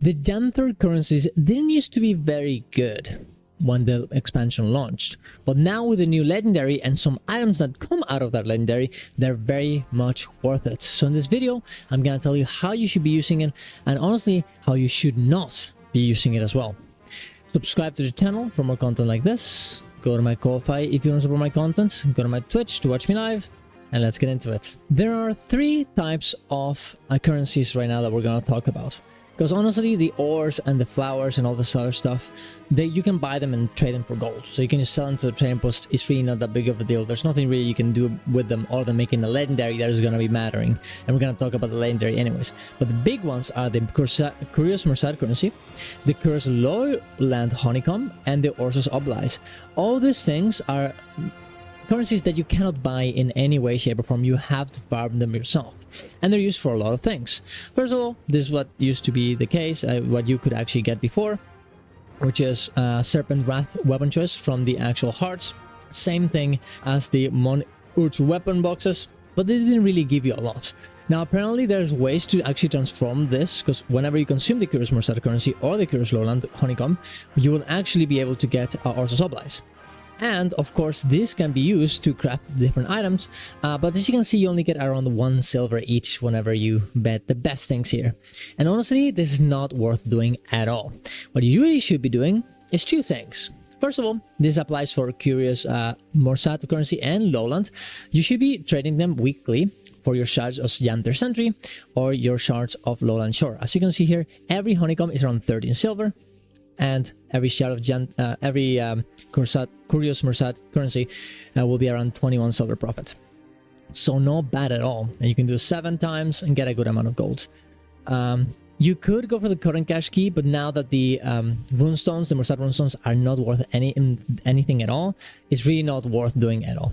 The Janthir currencies didn't used to be very good when the expansion launched, but now with the new legendary and some items that come out of that legendary, they're very much worth it. So in this video, I'm gonna tell you how you should be using it, and honestly, how you should not be using it as well. Subscribe to the channel for more content like this. Go to my Ko-Fi if you want to support my content. Go to my Twitch to watch me live. And let's get into it. There are three types of currencies right now that we're gonna talk about. Because honestly, the ores and the flowers and all this other stuff, you can buy them and trade them for gold. So you can just sell them to the trading post. It's really not that big of a deal. There's nothing really you can do with them other than making a legendary that is going to be mattering. And we're going to talk about the legendary anyways. But the big ones are the Curious Merced currency, the Cursed Lowland honeycomb, and the Orsos Oblies. All these things are currencies that you cannot buy in any way, shape, or form. You have to farm them yourself. And they're used for a lot of things. First of all, this is what used to be the case, what you could actually get before, which is Serpent Wrath weapon choice from the actual hearts. Same thing as the Mon Urch weapon boxes, but they didn't really give you a lot. Now, apparently, there's ways to actually transform this, because whenever you consume the Curious Merced currency or the Curious Lowland honeycomb, you will actually be able to get Orsos Oblies. And of course, this can be used to craft different items, but as you can see, you only get around 1 silver each whenever you bet the best things here. And honestly, this is not worth doing at all. What you really should be doing is two things. First of all, this applies for Curious Merced currency and Lowland. You should be trading them weekly for your shards of Janthir Syntri or your shards of Lowland Shore. As you can see here, every honeycomb is around 13 silver. And every shard of Curious Merced currency will be around 21 silver profit. So not bad at all. And you can do it 7 times and get a good amount of gold. You could go for the current cash key, but now that the runestones, the Merced runestones, are not worth anything at all, it's really not worth doing at all.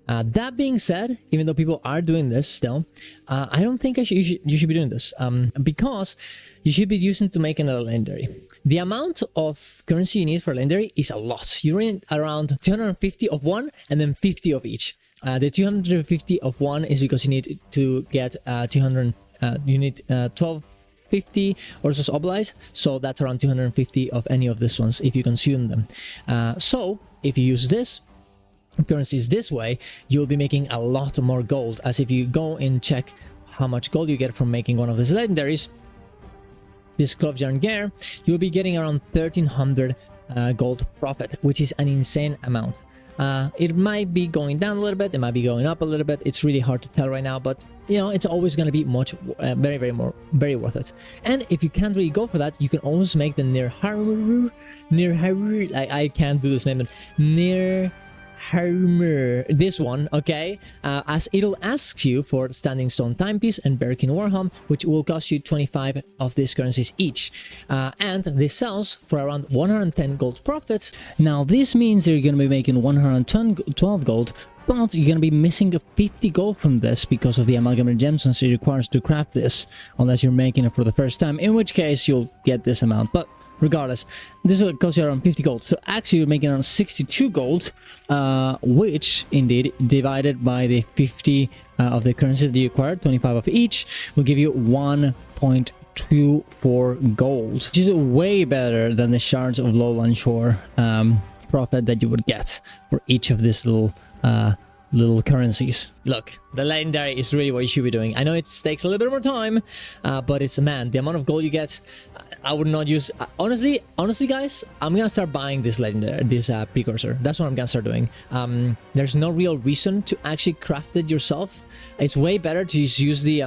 That being said, even though people are doing this still, I don't think you should be doing this because you should be using to make another legendary. The amount of currency you need for a legendary is a lot. You need around 250 of one and then 50 of each. The 250 of one is because you need to get 1250 Orsos Oblies, so that's around 250 of any of these ones if you consume them. So if you use this currencies this way, you'll be making a lot more gold, as if you go and check how much gold you get from making one of these legendaries, this Clove Jar Gear, you'll be getting around 1300 gold profit, which is an insane amount. It might be going down a little bit, it might be going up a little bit. It's really hard to tell right now, but you know, it's always going to be very worth it. And if you can't really go for that, you can always make the I can't do this name, near Harmer, this one, okay, as it'll ask you for Standing Stone Timepiece and Berkin Warhelm, which will cost you 25 of these currencies each, and this sells for around 110 gold profits. Now this means you're going to be making 112 gold, but you're going to be missing 50 gold from this because of the amalgamated gemstones it requires to craft this, unless you're making it for the first time, in which case you'll get this amount. But regardless, this will cost you around 50 gold. So actually you're making around 62 gold, which indeed divided by the 50 of the currency that you acquired, 25 of each, will give you 1.24 gold, which is way better than the Shards of Lowland Shore profit that you would get for each of these little currencies. Look, the legendary is really what you should be doing. I know it takes a little bit more time, but it's, man, the amount of gold you get, I would not use. Honestly, guys, I'm gonna start buying this legendary, this precursor. That's what I'm gonna start doing. There's no real reason to actually craft it yourself. It's way better to just use the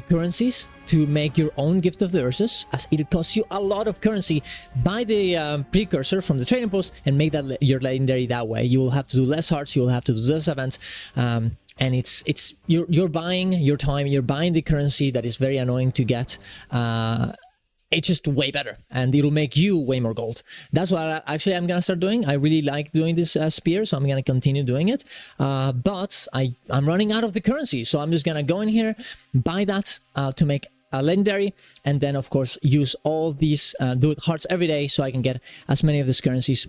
currencies to make your own Gift of the Ursus, as it costs you a lot of currency. Buy the precursor from the trading post and make that your legendary that way. You will have to do less hearts, you will have to do less events, and you're buying your time, you're buying the currency that is very annoying to get. It's just way better, and it'll make you way more gold. That's what actually I'm gonna start doing. I really like doing this spear, so I'm gonna continue doing it. But I'm running out of the currency, so I'm just gonna go in here, buy that to make a legendary, and then of course use all these do it hearts every day, so I can get as many of these currencies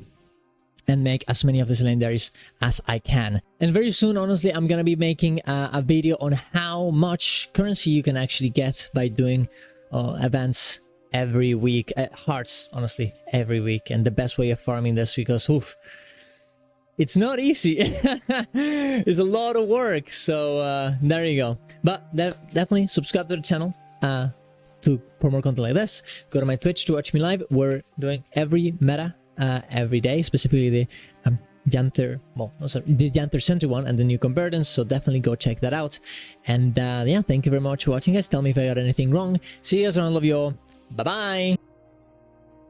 and make as many of these legendaries as I can. And very soon, honestly, I'm gonna be making a video on how much currency you can actually get by doing events every week. Hearts, honestly, every week. And the best way of farming this, because oof, it's not easy. It's a lot of work. So there you go. But definitely subscribe to the channel for more content like this. Go to my Twitch to watch me live. We're doing every meta every day, specifically the Janthir, the Janthir Syntri one and the new convertence, so definitely go check that out. And yeah, thank you very much for watching, guys. Tell me if I got anything wrong. See you guys around, love you all. Bye bye.